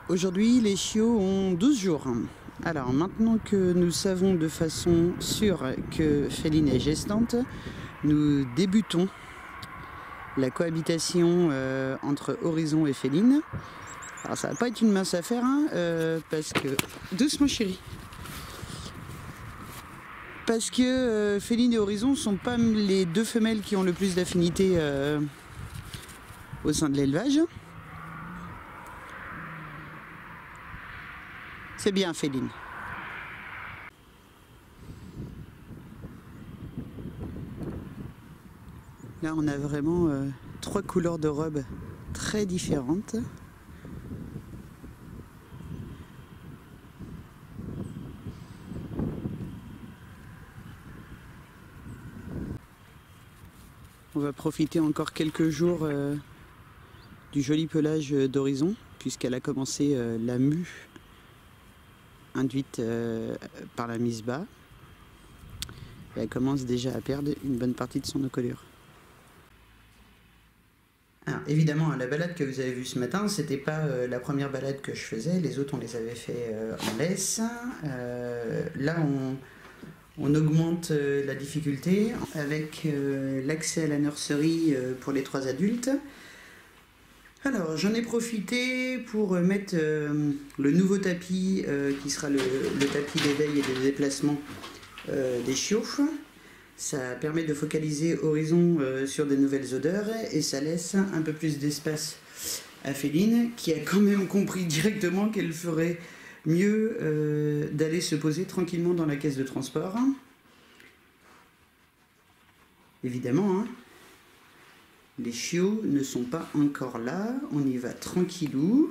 Aujourd'hui, les chiots ont 12 jours. Alors maintenant que nous savons de façon sûre que Féline est gestante, nous débutons la cohabitation entre Horizon et Féline. Alors ça va pas être une mince affaire, hein, parce que... Doucement chérie. Parce que Féline et Horizon sont pas les deux femelles qui ont le plus d'affinité au sein de l'élevage. C'est bien Féline. Là on a vraiment trois couleurs de robes très différentes. On va profiter encore quelques jours du joli pelage d'Horizon, puisqu'elle a commencé la mue induite par la mise bas. Et elle commence déjà à perdre une bonne partie de son encolure. Alors, évidemment, la balade que vous avez vue ce matin, c'était pas la première balade que je faisais. Les autres, on les avait fait en laisse. Là, on augmente la difficulté avec l'accès à la nurserie pour les 3 adultes. Alors j'en ai profité pour mettre le nouveau tapis qui sera le tapis d'éveil et de déplacement des chiots. Ça permet de focaliser Horizon sur des nouvelles odeurs et ça laisse un peu plus d'espace à Féline qui a quand même compris directement qu'elle ferait mieux d'aller se poser tranquillement dans la caisse de transport. Évidemment, hein, les chiots ne sont pas encore là, on y va tranquillou.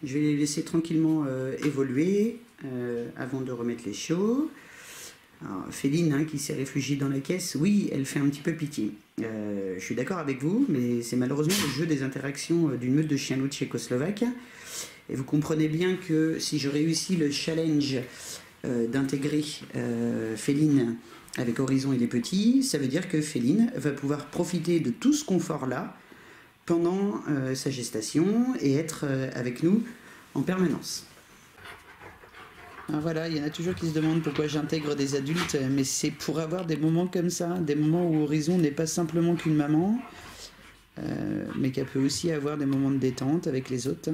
Je vais les laisser tranquillement évoluer avant de remettre les chiots. Alors, Féline, hein, qui s'est réfugiée dans la caisse, oui, elle fait un petit peu pitié. Je suis d'accord avec vous, mais c'est malheureusement le jeu des interactions d'une meute de chiens loups tchécoslovaques. Et vous comprenez bien que si je réussis le challenge d'intégrer Féline avec Horizon et les petits, ça veut dire que Féline va pouvoir profiter de tout ce confort-là pendant sa gestation et être avec nous en permanence. Alors voilà, il y en a toujours qui se demandent pourquoi j'intègre des adultes, mais c'est pour avoir des moments comme ça, des moments où Horizon n'est pas simplement qu'une maman, mais qu'elle peut aussi avoir des moments de détente avec les autres.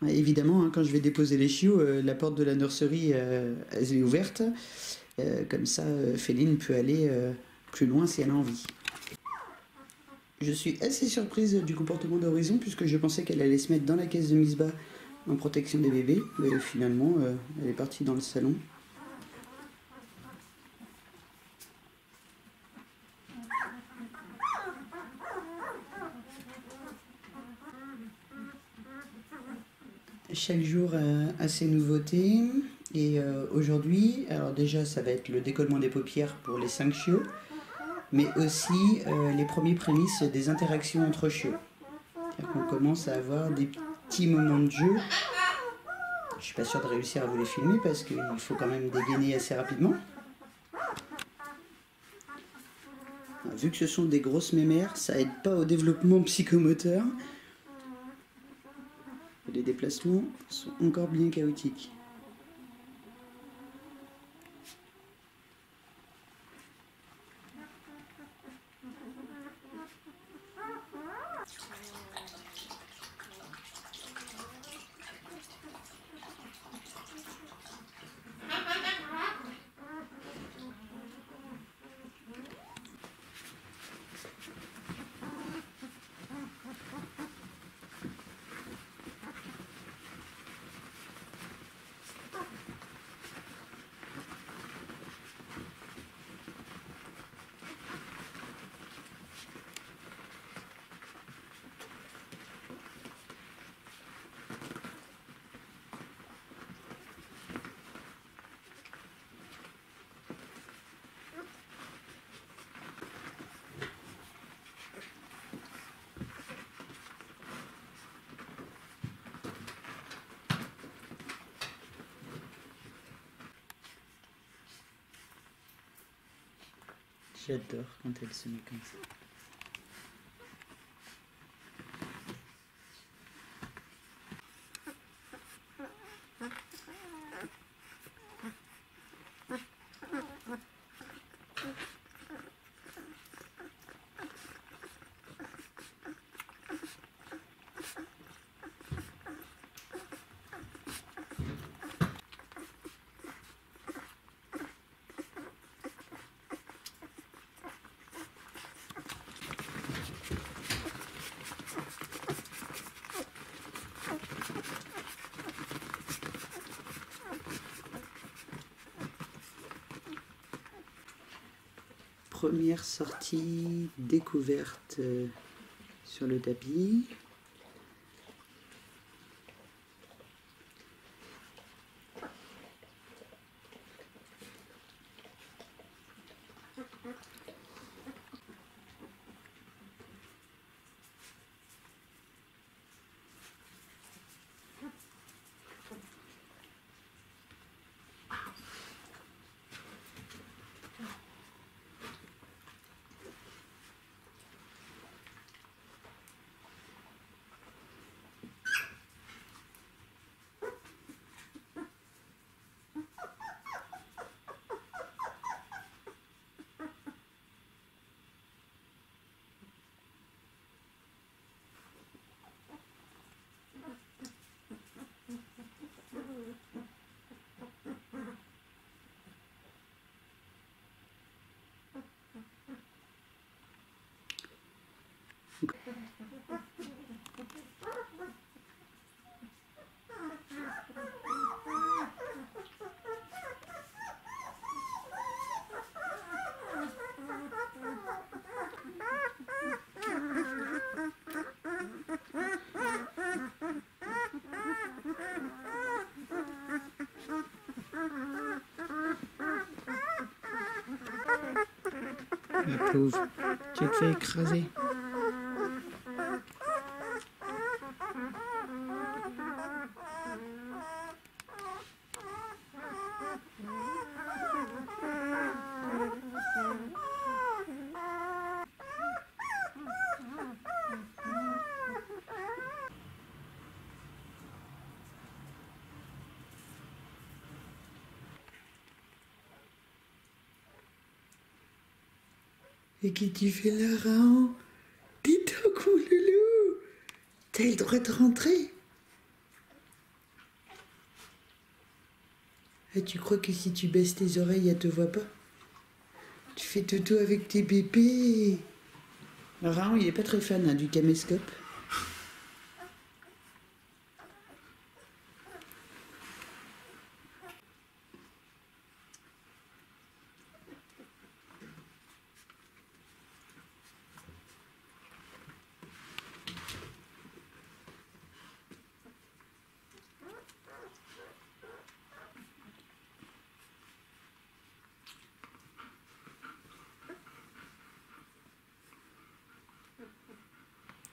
Évidemment, hein, quand je vais déposer les chiots, la porte de la nurserie elle est ouverte. Comme ça, Féline peut aller plus loin si elle a envie. Je suis assez surprise du comportement d'Horizon puisque je pensais qu'elle allait se mettre dans la caisse de mise bas en protection des bébés. Mais finalement, elle est partie dans le salon. Chaque jour a ses nouveautés et aujourd'hui, alors déjà ça va être le décollement des paupières pour les 5 chiots, mais aussi les premiers prémices des interactions entre chiots. On commence à avoir des petits moments de jeu. Je suis pas sûre de réussir à vous les filmer parce qu'il faut quand même dégainer assez rapidement. Alors, vu que ce sont des grosses mémères, ça aide pas au développement psychomoteur. Les déplacements sont encore bien chaotiques. J'adore quand elle se met comme ça. Première sortie découverte sur le tapis. La pauvre, tu te fais écraser. Et qui tu fais là, Raon? Dis donc, mon loulou, t'as le droit de rentrer. Et tu crois que si tu baisses tes oreilles, elle te voit pas? Tu fais toto avec tes bébés. Raon, il est pas très fan hein, du caméscope.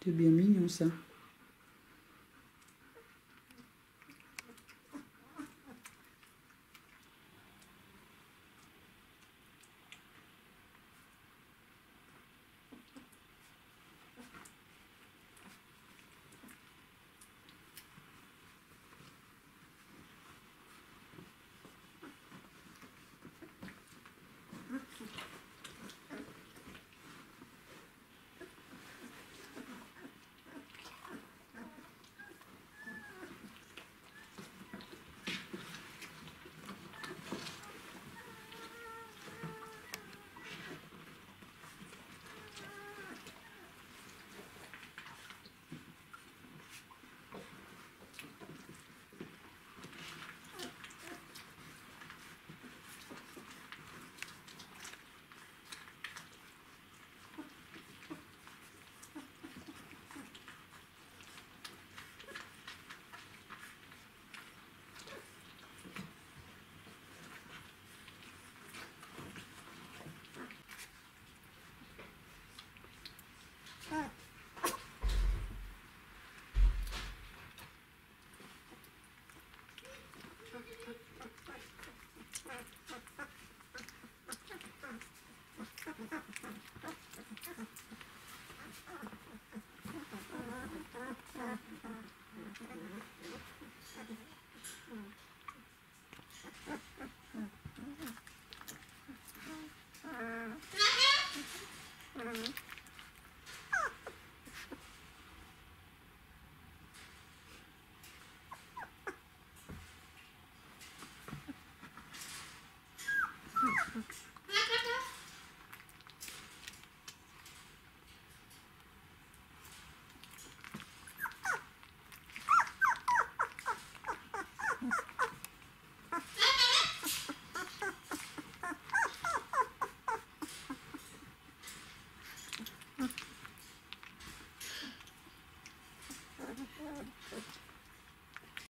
C'est bien mignon ça.